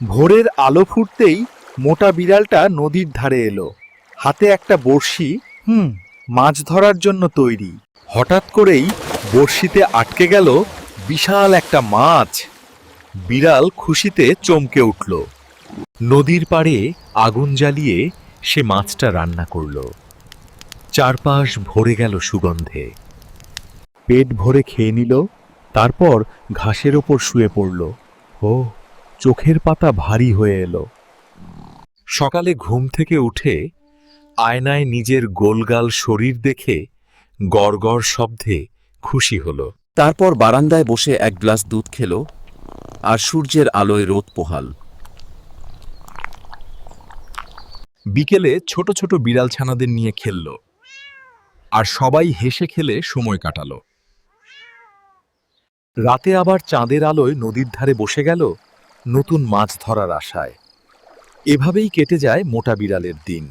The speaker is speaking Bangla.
ভোরের আলো ফুটতেই মোটা বিড়ালটা নদীর ধারে এলো, হাতে একটা বড়শি। মাছ ধরার জন্য তৈরি। হঠাৎ করেই বড়শিতে আটকে গেল বিশাল একটা মাছ। বিড়াল খুশিতে চমকে উঠল। নদীর পাড়ে আগুন জ্বালিয়ে সে মাছটা রান্না করল। চারপাশ ভরে গেল সুগন্ধে। পেট ভরে খেয়ে নিল, তারপর ঘাসের ওপর শুয়ে পড়ল। ও, চোখের পাতা ভারী হয়ে এলো। সকালে ঘুম থেকে উঠে আয়নায় নিজের গোলগাল শরীর দেখে গড়গড় শব্দে খুশি হলো। তারপর বারান্দায় বসে এক গ্লাস দুধ খেল, আর সূর্যের আলোয় রোদ পোহাল। বিকেলে ছোট ছোট বিড়াল ছানাদের নিয়ে খেলল, আর সবাই হেসে খেলে সময় কাটালো। রাতে আবার চাঁদের আলোয় নদীর ধারে বসে গেল, নতুন মাছ ধরার আশায়। এভাবেই কেটে যায় মোটা বিড়ালের দিন।